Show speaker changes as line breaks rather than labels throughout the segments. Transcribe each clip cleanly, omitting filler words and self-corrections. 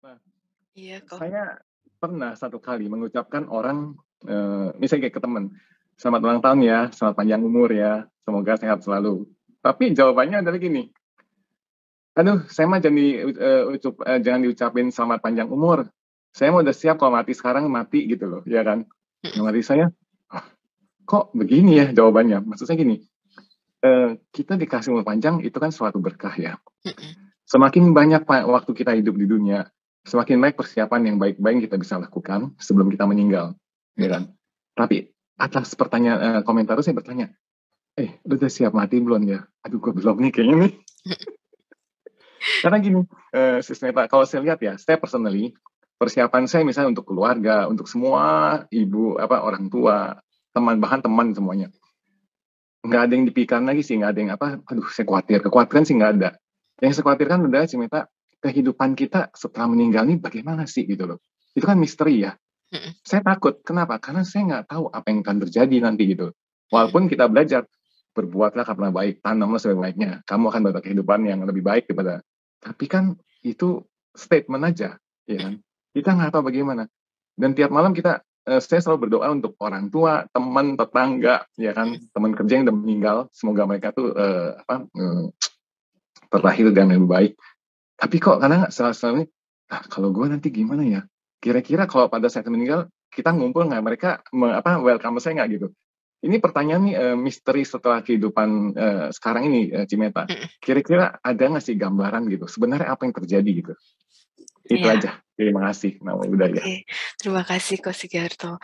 Nah,
Iya kok.
saya pernah satu kali mengucapkan orang, misalnya kayak ke temen, "Selamat ulang tahun ya, selamat panjang umur ya, semoga sehat selalu." Tapi jawabannya adalah gini, "Aduh, saya mah jangan diucapin selamat panjang umur. Saya mah udah siap kalau mati sekarang, mati," gitu loh, ya kan. Dalam hati saya, "Ah, kok begini ya jawabannya?" Maksud saya gini, kita dikasih umur panjang itu kan suatu berkah ya.
Mhm.
Semakin banyak waktu kita hidup di dunia, semakin banyak persiapan yang baik-baik yang kita bisa lakukan sebelum kita meninggal, ya
Mhm.
kan. Tapi atas pertanyaan komentar itu saya bertanya, lu udah siap mati belum ya? Aduh, gue belum nih kayaknya nih. Karena gini, Pak, kalau saya lihat ya, saya personally, persiapan saya misalnya untuk keluarga, untuk semua ibu, orang tua, teman, bahkan teman semuanya. Nggak ada yang dipikirkan lagi sih, nggak ada yang aduh saya khawatir. Kekhawatiran sih nggak ada. Yang saya khawatirkan adalah Cimeta, kehidupan kita setelah meninggal ini bagaimana sih gitu loh. Itu kan misteri ya.
Mhm.
Saya takut. Kenapa? Karena saya nggak tahu apa yang akan terjadi nanti gitu.
Mhm.
Walaupun kita belajar, berbuatlah karena baik, tanamlah sebaik-baiknya. Kamu akan dapat kehidupan yang lebih baik daripada. Tapi kan itu statement aja, ya kan. Kita nggak tahu bagaimana. Dan tiap malam saya selalu berdoa untuk orang tua, teman, tetangga, ya kan, teman kerja yang udah meninggal, semoga mereka tuh terlahir dengan lebih baik. Tapi kok kadang selalu, kalau gue nanti gimana ya? Kira-kira kalau pada saat meninggal kita ngumpul nggak? Mereka welcome saya nggak gitu? Ini pertanyaan nih misteri setelah kehidupan sekarang ini, Cimeta.
Mhm.
Kira-kira ada nggak sih gambaran gitu? Sebenarnya apa yang terjadi gitu? Itu
Iya.
aja. Terima kasih. Nah, udah ya.
Oke. Terima kasih Ko Sugiharto.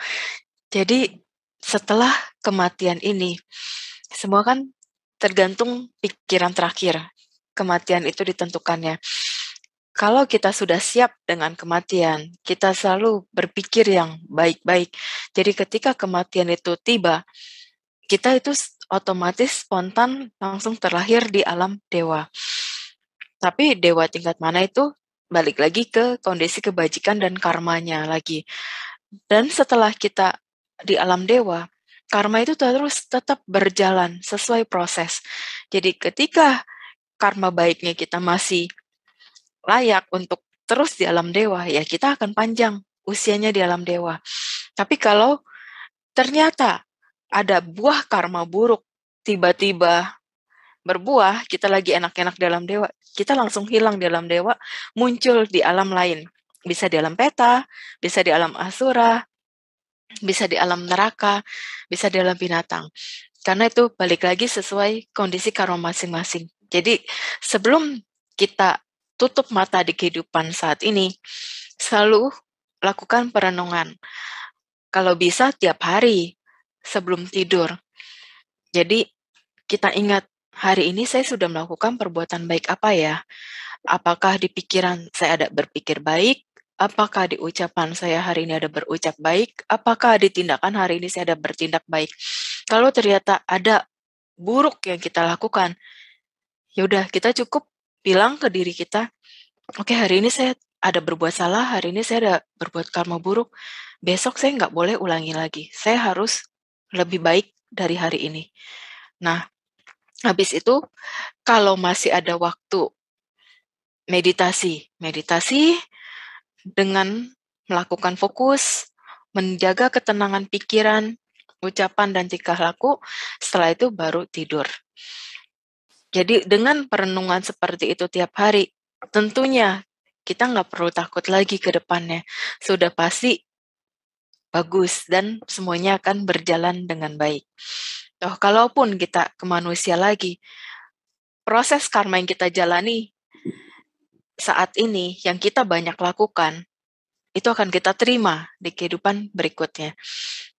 Jadi setelah kematian ini, semua kan tergantung pikiran terakhir. Kematian itu ditentukannya. Kalau kita sudah siap dengan kematian, kita selalu berpikir yang baik-baik. Jadi ketika kematian itu tiba, kita itu otomatis spontan langsung terlahir di alam dewa. Tapi dewa tingkat mana itu balik lagi ke kondisi kebajikan dan karmanya lagi. Dan setelah kita di alam dewa, karma itu terus tetap berjalan sesuai proses. Jadi ketika karma baiknya kita masih layak untuk terus di alam dewa, ya kita akan panjang usianya di alam dewa. Tapi kalau ternyata ada buah karma buruk tiba-tiba berbuah, kita lagi enak-enak di alam dewa, kita langsung hilang di alam dewa, muncul di alam lain. Bisa di alam peta, bisa di alam asura, bisa di alam neraka, bisa di alam binatang. Karena itu balik lagi sesuai kondisi karma masing-masing. Jadi sebelum kita tutup mata di kehidupan saat ini, selalu lakukan perenungan. Kalau bisa tiap hari sebelum tidur. Jadi kita ingat, hari ini saya sudah melakukan perbuatan baik apa ya? Apakah di pikiran saya ada berpikir baik? Apakah di ucapan saya hari ini ada berucap baik? Apakah di tindakan hari ini saya ada bertindak baik? Kalau ternyata ada buruk yang kita lakukan, ya udah kita cukup bilang ke diri kita, oke, hari ini saya ada berbuat salah, hari ini saya ada berbuat karma buruk, besok saya nggak boleh ulangi lagi. Saya harus lebih baik dari hari ini. Nah, habis itu kalau masih ada waktu meditasi dengan melakukan fokus, menjaga ketenangan pikiran, ucapan dan tingkah laku, setelah itu baru tidur. Jadi dengan perenungan seperti itu tiap hari, tentunya kita nggak perlu takut lagi ke depannya. Sudah pasti bagus dan semuanya akan berjalan dengan baik. Toh kalaupun kita ke manusia lagi, proses karma yang kita jalani saat ini, yang kita banyak lakukan, itu akan kita terima di kehidupan berikutnya.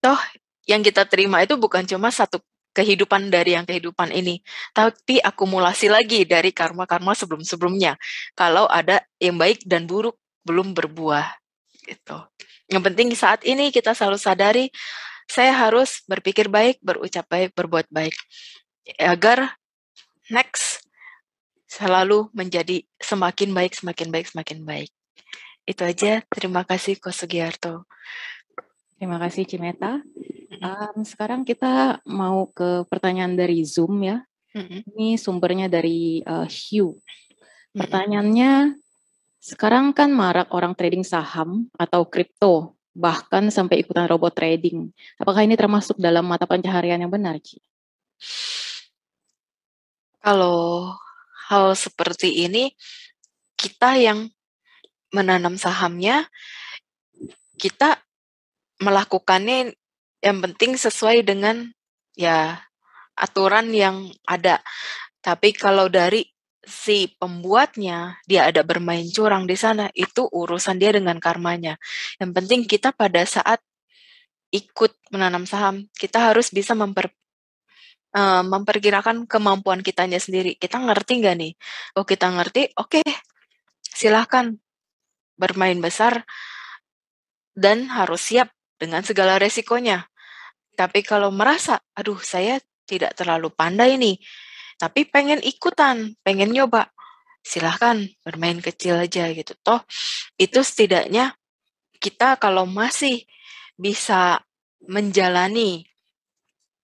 Toh yang kita terima itu bukan cuma satu kehidupan dari yang kehidupan ini, tapi akumulasi lagi dari karma-karma sebelum-sebelumnya. Kalau ada yang baik dan buruk belum berbuah gitu. Yang penting saat ini kita selalu sadari, saya harus berpikir baik, berucap baik, berbuat baik. Agar next selalu menjadi semakin baik, semakin baik, semakin baik. Itu aja. Terima kasih Ko Sugiharto.
Terima kasih Cimeta. Sekarang kita mau ke pertanyaan dari Zoom ya. Ini sumbernya dari Hugh. Pertanyaannya, Sekarang kan marak orang trading saham atau kripto, bahkan sampai ikutan robot trading. Apakah ini termasuk dalam mata pencaharian yang benar, Ci?
Kalau hal seperti ini, kita yang menanam sahamnya, kita melakukannya yang penting sesuai dengan ya aturan yang ada. Tapi kalau dari si pembuatnya, dia ada bermain curang di sana, itu urusan dia dengan karmanya. Yang penting kita pada saat ikut menanam saham, kita harus bisa memperkirakan kemampuan kitanya sendiri. Kita ngerti nggak nih? Oh, kita ngerti, oke, silahkan bermain besar dan harus siap dengan segala resikonya. Tapi kalau merasa, aduh saya tidak terlalu pandai nih, tapi pengen ikutan, pengen nyoba, silahkan bermain kecil aja gitu. Toh itu setidaknya kita kalau masih bisa menjalani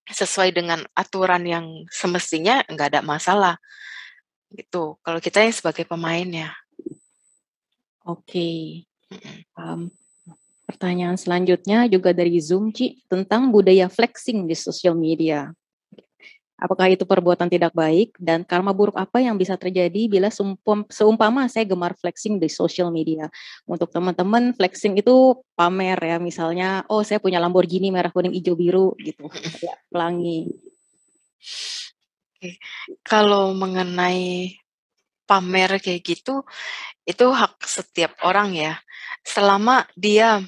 sesuai dengan aturan yang semestinya nggak ada masalah gitu. Kalau kita yang sebagai pemainnya.
Oke. Pertanyaan selanjutnya juga dari Zoom, Ci, tentang budaya flexing di sosial media. Apakah itu perbuatan tidak baik dan karma buruk apa yang bisa terjadi bila seumpama saya gemar flexing di sosial media? Untuk teman-teman, flexing itu pamer ya, misalnya, oh saya punya Lamborghini merah kuning hijau biru gitu, kayak pelangi.
Oke. Kalau mengenai pamer kayak gitu, itu hak setiap orang ya. Selama dia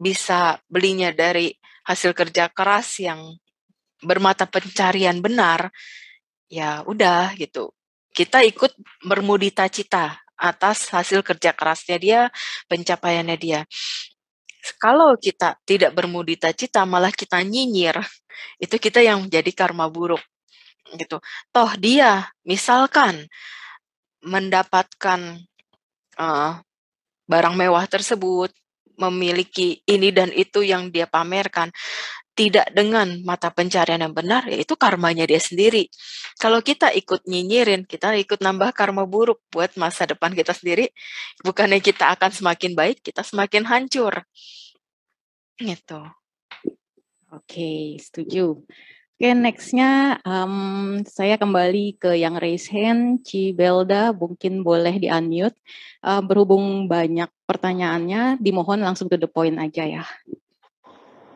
bisa belinya dari hasil kerja keras yang bermata pencarian benar, ya udah gitu. Kita ikut bermudita cita atas hasil kerja kerasnya dia, pencapaiannya dia. Kalau kita tidak bermudita cita, malah kita nyinyir, itu kita yang jadi karma buruk gitu. Toh dia misalkan mendapatkan barang mewah tersebut, memiliki ini dan itu yang dia pamerkan, tidak dengan mata pencarian yang benar, ya itu karmanya dia sendiri. Kalau kita ikut nyinyirin, kita ikut nambah karma buruk buat masa depan kita sendiri. Bukannya kita akan semakin baik, kita semakin hancur. Gitu.
Oke, setuju. Oke, nextnya saya kembali ke yang raise hand, Cibelda, mungkin boleh di-unmute. Berhubung banyak pertanyaannya, dimohon langsung to the point aja ya.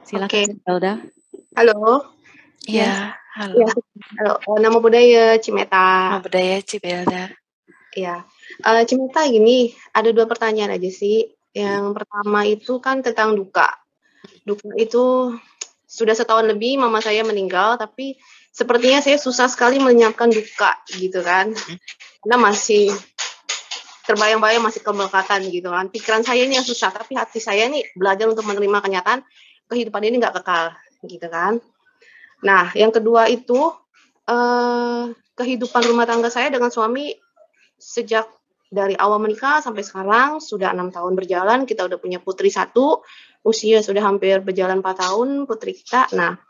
Silakan, Cibelda.
Halo.
Iya, halo.
Ya, halo. Nama budaya Cimeta.
Nama budaya Cibelda.
Iya. Cimeta gini, ada 2 pertanyaan aja sih. Yang pertama itu kan tentang duka. Duka itu sudah setahun lebih mama saya meninggal, tapi sepertinya saya susah sekali menyiapkan duka gitu kan. Karena masih terbayang-bayang, masih kemelekatan gitu kan. Pikiran saya ini yang susah, tapi hati saya nih belajar untuk menerima kenyataan kehidupan ini nggak kekal gitu kan. Nah, yang kedua itu kehidupan rumah tangga saya dengan suami sejak dari awal menikah sampai sekarang sudah 6 tahun berjalan. Kita udah punya putri 1, usia sudah hampir berjalan 4 tahun putri kita. Nah,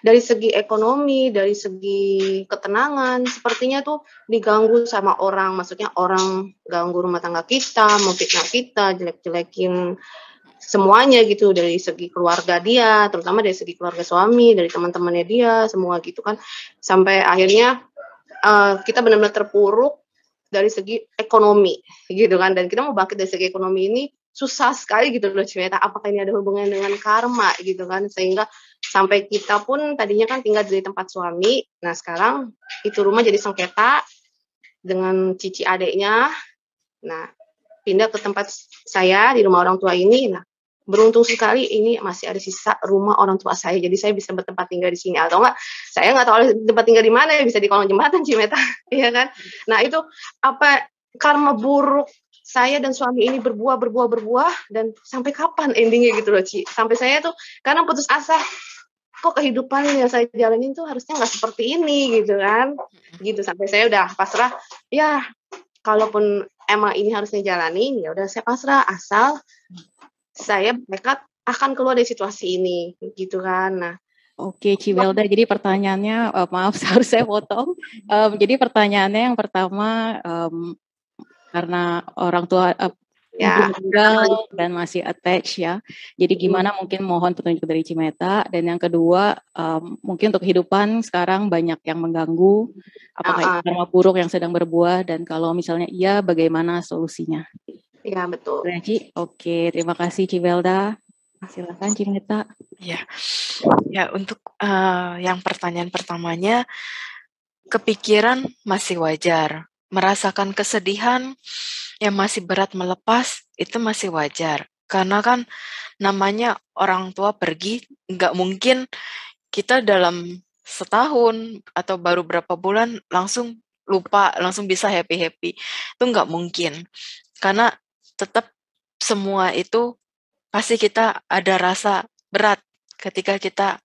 dari segi ekonomi, dari segi ketenangan, sepertinya tuh diganggu sama orang. Maksudnya orang ganggu rumah tangga kita, memfitnah kita, jelek-jelekin semuanya gitu, dari segi keluarga dia, terutama dari segi keluarga suami, dari teman-temannya dia, semua gitu kan. Sampai akhirnya kita benar-benar terpuruk dari segi ekonomi gitu kan, dan kita mau bangkit dari segi ekonomi ini susah sekali gitu loh Cimeta. Apakah ini ada hubungan dengan karma gitu kan, sehingga sampai kita pun tadinya kan tinggal di tempat suami, nah sekarang itu rumah jadi sengketa dengan cici adeknya. Nah, pindah ke tempat saya di rumah orang tua ini. Nah, beruntung sekali ini masih ada sisa rumah orang tua saya, jadi saya bisa bertempat tinggal di sini. Atau enggak, saya nggak tahu tempat tinggal di mana, bisa di kolong jembatan Cimeta, ya kan? Nah itu apa karma buruk saya dan suami ini berbuah dan sampai kapan endingnya gitu loh Ci? Sampai saya tuh karena putus asa, kok kehidupan yang saya jalanin tuh harusnya nggak seperti ini gitu kan? Gitu sampai saya udah pasrah. Ya, kalaupun emang ini harusnya jalanin, ya udah saya pasrah, asal saya bertekad akan keluar dari situasi ini, gitu kan. Nah,
oke, Cibelda, jadi pertanyaannya, maaf harus saya potong. Jadi pertanyaannya yang pertama, karena orang tua
Ya.
meninggal dan masih attach ya. Jadi gimana mungkin mohon petunjuk dari Cimeta. Dan yang kedua mungkin untuk kehidupan sekarang banyak yang mengganggu. Apakah itu karma buruk yang sedang berbuah dan kalau misalnya iya bagaimana solusinya?
Iya betul.
Ci. Oke, terima kasih Cibelda. Silakan Cimeta.
Ya, untuk yang pertanyaan pertamanya, kepikiran masih wajar. Merasakan kesedihan yang masih berat melepas, itu masih wajar. Karena kan namanya orang tua pergi, nggak mungkin kita dalam setahun atau baru berapa bulan langsung lupa, langsung bisa happy-happy. Itu nggak mungkin. Karena tetap semua itu pasti kita ada rasa berat ketika kita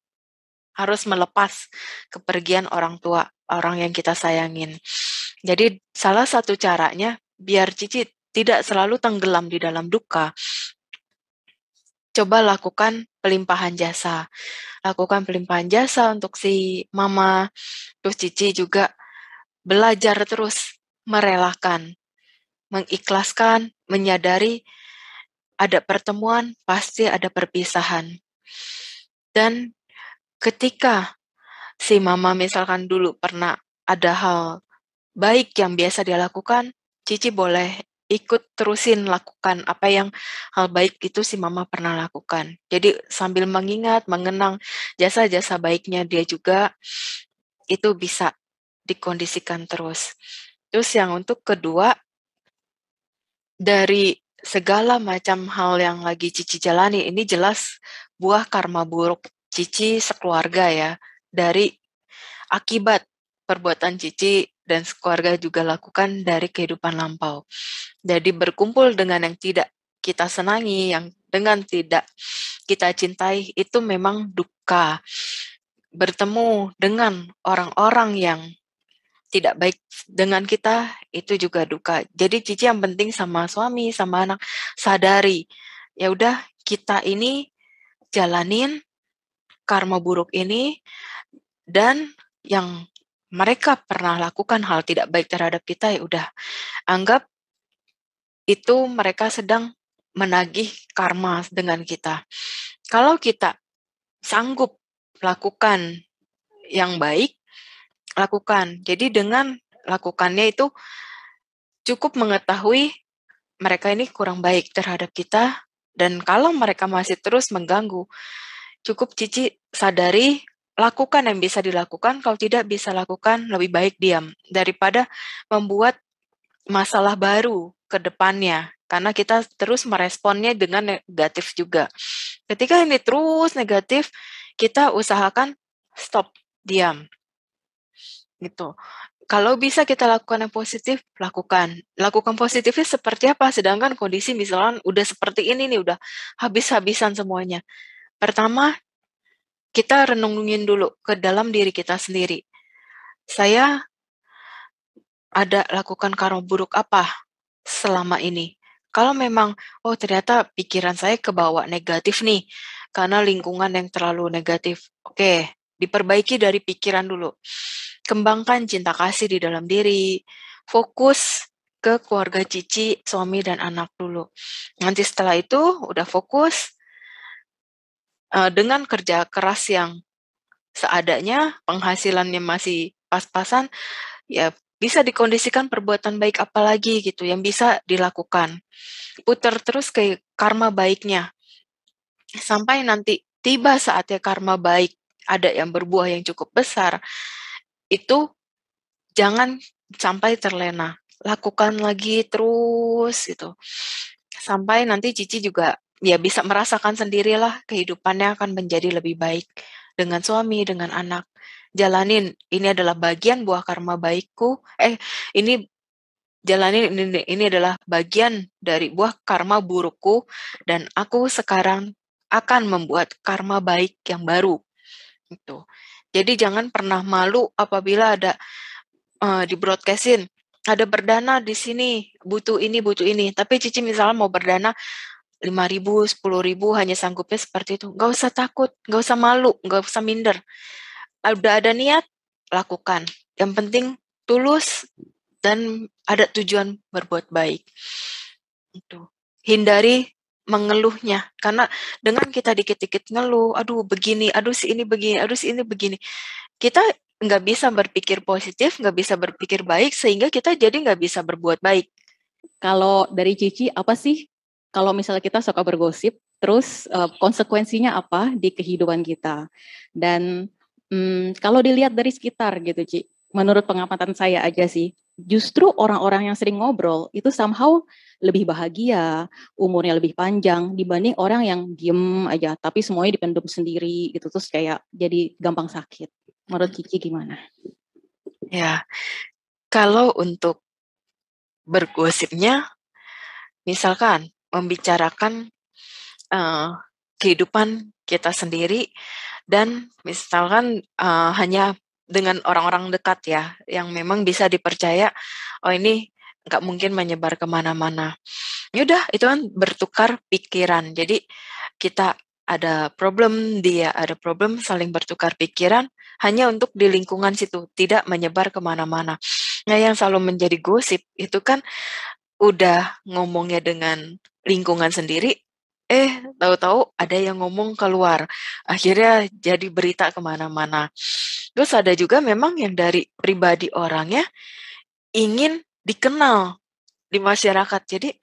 harus melepas kepergian orang tua, orang yang kita sayangin. Jadi salah satu caranya biar Cici tidak selalu tenggelam di dalam duka, coba lakukan pelimpahan jasa. Lakukan pelimpahan jasa untuk si mama, terus Cici juga belajar terus merelakan, mengikhlaskan, menyadari ada pertemuan, pasti ada perpisahan. Dan ketika si mama misalkan dulu pernah ada hal baik yang biasa dia lakukan, Cici boleh ikut terusin lakukan apa yang hal baik itu si mama pernah lakukan. Jadi sambil mengingat, mengenang jasa-jasa baiknya dia juga, itu bisa dikondisikan terus. Terus yang untuk kedua, dari segala macam hal yang lagi Cici jalani, ini jelas buah karma buruk Cici sekeluarga ya, dari akibat perbuatan Cici dan keluarga juga lakukan dari kehidupan lampau. Jadi berkumpul dengan yang tidak kita senangi, yang dengan tidak kita cintai, itu memang duka. Bertemu dengan orang-orang yang tidak baik dengan kita, itu juga duka. Jadi Cici yang penting sama suami, sama anak, sadari, ya udah kita ini jalanin karma buruk ini, dan yang mereka pernah lakukan hal tidak baik terhadap kita, ya udah anggap itu mereka sedang menagih karma dengan kita. Kalau kita sanggup lakukan yang baik, lakukan. Jadi dengan lakukannya itu cukup mengetahui mereka ini kurang baik terhadap kita, dan kalau mereka masih terus mengganggu, cukup Cici sadari, lakukan yang bisa dilakukan, kalau tidak bisa lakukan, lebih baik diam, daripada membuat masalah baru ke depannya, karena kita terus meresponnya dengan negatif juga. Ketika ini terus negatif, kita usahakan stop, diam. Gitu. Kalau bisa kita lakukan yang positif, lakukan. Lakukan positifnya seperti apa, sedangkan kondisi misalnya udah seperti ini nih, udah habis-habisan semuanya. Pertama, kita renungin dulu ke dalam diri kita sendiri. Saya ada lakukan karma buruk apa selama ini? Kalau memang, oh ternyata pikiran saya kebawa negatif nih, karena lingkungan yang terlalu negatif. Oke, diperbaiki dari pikiran dulu. Kembangkan cinta kasih di dalam diri. Fokus ke keluarga Cici, suami dan anak dulu. Nanti setelah itu udah fokus, dengan kerja keras yang seadanya, penghasilannya masih pas-pasan, ya bisa dikondisikan perbuatan baik apa lagi gitu yang bisa dilakukan. Putar terus ke karma baiknya. Sampai nanti tiba saatnya karma baik ada yang berbuah yang cukup besar, itu jangan sampai terlena. Lakukan lagi terus gitu. Sampai nanti Cici juga ya bisa merasakan sendirilah kehidupannya akan menjadi lebih baik dengan suami, dengan anak. Jalanin, ini adalah bagian buah karma baikku. Ini jalanin, ini adalah bagian dari buah karma burukku, dan aku sekarang akan membuat karma baik yang baru. Gitu. Jadi jangan pernah malu apabila ada di broadcastin, ada berdana di sini, butuh ini. Tapi Cici misalnya mau berdana 5.000, 10.000, hanya sanggupnya seperti itu. Nggak usah takut, nggak usah malu, nggak usah minder. Udah ada niat, lakukan. Yang penting tulus, dan ada tujuan berbuat baik. Itu. Hindari mengeluhnya, karena dengan kita dikit-dikit ngeluh, aduh begini, aduh si ini begini, aduh si ini begini, kita nggak bisa berpikir positif, nggak bisa berpikir baik, sehingga kita jadi nggak bisa berbuat baik.
Kalau dari Cici, apa sih kalau misalnya kita suka bergosip, terus konsekuensinya apa di kehidupan kita? Dan kalau dilihat dari sekitar gitu, Ci, menurut pengamatan saya aja sih, justru orang-orang yang sering ngobrol itu somehow lebih bahagia, umurnya lebih panjang dibanding orang yang diem aja, tapi semuanya dipendam sendiri gitu, terus kayak jadi gampang sakit. Menurut Cici gimana?
Ya, kalau untuk bergosipnya, misalkan membicarakan kehidupan kita sendiri, dan misalkan hanya dengan orang-orang dekat ya, yang memang bisa dipercaya, oh ini nggak mungkin menyebar kemana-mana. Yaudah, itu kan bertukar pikiran. Jadi kita ada problem, dia ada problem, saling bertukar pikiran, hanya untuk di lingkungan situ, tidak menyebar kemana-mana. Nah, yang selalu menjadi gosip, itu kan udah ngomongnya dengan lingkungan sendiri, tahu-tahu ada yang ngomong keluar, akhirnya jadi berita kemana-mana. Terus ada juga memang yang dari pribadi orangnya ingin dikenal di masyarakat, jadi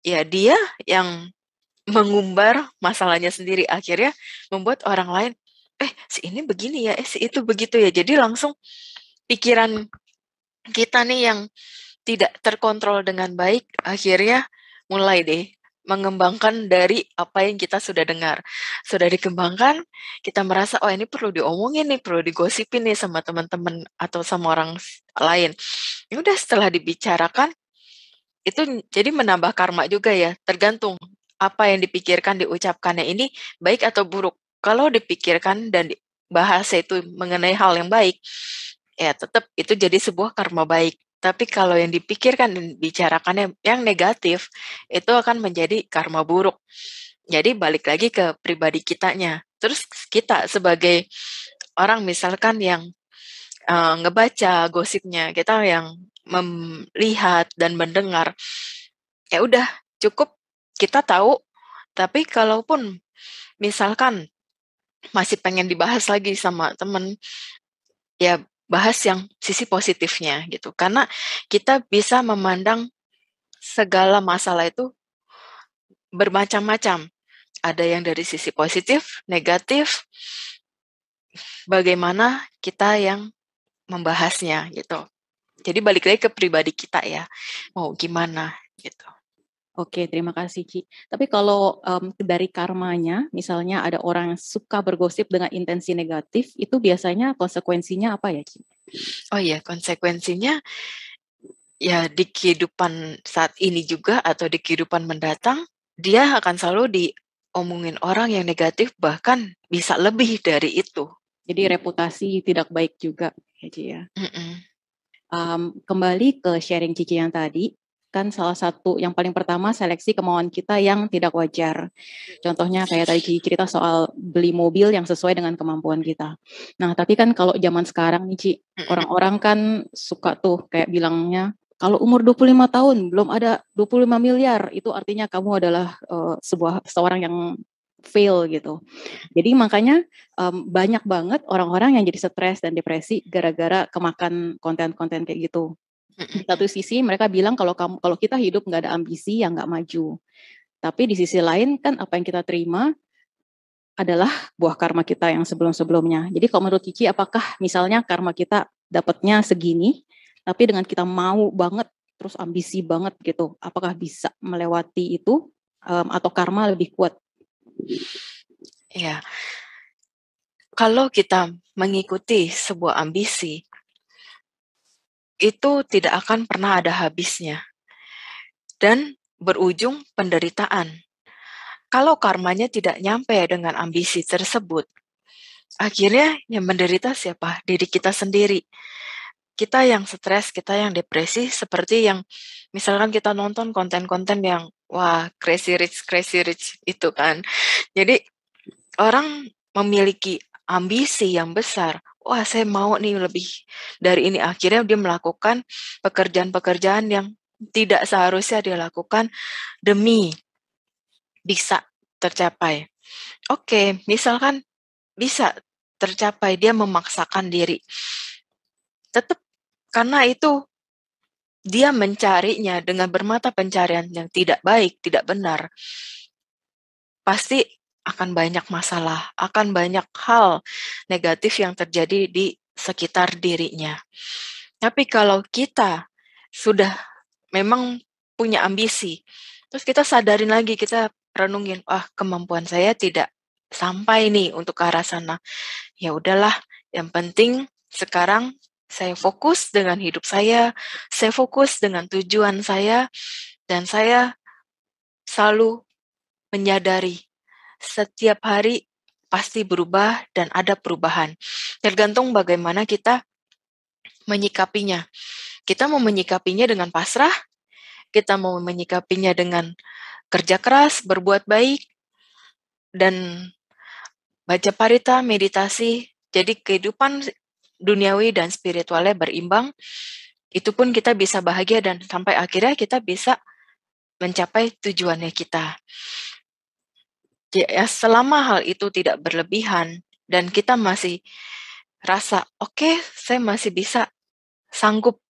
ya dia yang mengumbar masalahnya sendiri, akhirnya membuat orang lain, si ini begini ya, si itu begitu ya, jadi langsung pikiran kita nih yang tidak terkontrol dengan baik, akhirnya mulai deh mengembangkan dari apa yang kita sudah dengar. Sudah dikembangkan, kita merasa, oh ini perlu diomongin nih, perlu digosipin nih sama teman-teman atau sama orang lain. Ya udah, setelah dibicarakan, itu jadi menambah karma juga ya, tergantung apa yang dipikirkan, diucapkannya ini baik atau buruk. Kalau dipikirkan dan bahasa itu mengenai hal yang baik, ya tetap itu jadi sebuah karma baik. Tapi kalau yang dipikirkan dan dibicarakannya yang negatif, itu akan menjadi karma buruk. Jadi balik lagi ke pribadi kitanya. Terus kita sebagai orang misalkan yang ngebaca gosipnya, kita yang melihat dan mendengar, ya udah cukup kita tahu. Tapi kalaupun misalkan masih pengen dibahas lagi sama temen, ya bahas yang sisi positifnya gitu. Karena kita bisa memandang segala masalah itu bermacam-macam. Ada yang dari sisi positif, negatif, bagaimana kita yang membahasnya gitu. Jadi balik lagi ke pribadi kita ya, mau gimana gitu.
Oke, terima kasih Ci. Tapi kalau dari karmanya, misalnya ada orang yang suka bergosip dengan intensi negatif, itu biasanya konsekuensinya apa ya Ci?
Oh iya, konsekuensinya ya di kehidupan saat ini juga atau di kehidupan mendatang, dia akan selalu diomongin orang yang negatif, bahkan bisa lebih dari itu.
Jadi reputasi tidak baik juga ya Ci ya. Kembali ke sharing Cici yang tadi, kan salah satu yang paling pertama seleksi kemauan kita yang tidak wajar. Contohnya kayak tadi Cici cerita soal beli mobil yang sesuai dengan kemampuan kita. Nah, tapi kan kalau zaman sekarang nih Ci, orang-orang kan suka tuh kayak bilangnya, kalau umur 25 tahun belum ada 25 miliar, itu artinya kamu adalah seorang yang fail gitu. Jadi makanya banyak banget orang-orang yang jadi stres dan depresi gara-gara kemakan konten-konten kayak gitu. Di satu sisi mereka bilang kalau kita hidup nggak ada ambisi ya nggak maju. Tapi di sisi lain kan apa yang kita terima adalah buah karma kita yang sebelum-sebelumnya. Jadi kalau menurut Cici, apakah misalnya karma kita dapatnya segini, tapi dengan kita mau banget terus ambisi banget gitu, apakah bisa melewati itu atau karma lebih kuat?
Ya, kalau kita mengikuti sebuah ambisi, itu tidak akan pernah ada habisnya dan berujung penderitaan. Kalau karmanya tidak nyampe dengan ambisi tersebut, akhirnya yang menderita siapa? Diri kita sendiri. Kita yang stres, kita yang depresi, seperti yang misalkan kita nonton konten-konten yang wah crazy rich itu kan. Jadi orang memiliki ambisi yang besar wah saya mau nih lebih dari ini. Akhirnya dia melakukan pekerjaan-pekerjaan yang tidak seharusnya dia lakukan demi bisa tercapai. Oke, misalkan bisa tercapai, dia memaksakan diri. Tetap karena itu dia mencarinya dengan bermata pencarian yang tidak baik, tidak benar. Pasti akan banyak masalah, akan banyak hal negatif yang terjadi di sekitar dirinya. Tapi kalau kita sudah memang punya ambisi, terus kita sadarin lagi, kita renungin, kemampuan saya tidak sampai nih untuk ke arah sana. Ya udahlah, yang penting sekarang saya fokus dengan hidup saya fokus dengan tujuan saya, dan saya selalu menyadari setiap hari pasti berubah dan ada perubahan. Tergantung bagaimana kita menyikapinya. Kita mau menyikapinya dengan pasrah, kita mau menyikapinya dengan kerja keras, berbuat baik, dan baca parita, meditasi. Jadi kehidupan duniawi dan spiritualnya berimbang, itu pun kita bisa bahagia dan sampai akhirnya kita bisa mencapai tujuannya kita. Ya, selama hal itu tidak berlebihan dan kita masih rasa, oke, saya masih bisa sanggup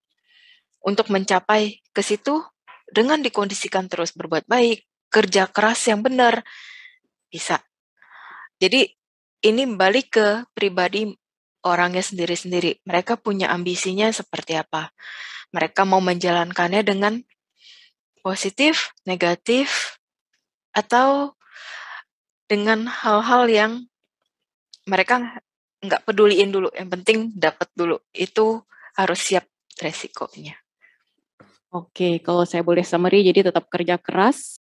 untuk mencapai ke situ dengan dikondisikan terus berbuat baik, kerja keras yang benar, bisa. Jadi ini balik ke pribadi orangnya sendiri-sendiri. Mereka punya ambisinya seperti apa. Mereka mau menjalankannya dengan positif, negatif, atau dengan hal-hal yang mereka nggak peduliin dulu. Yang penting dapat dulu. Itu harus siap resikonya.
Oke, kalau saya boleh summary, jadi tetap kerja keras,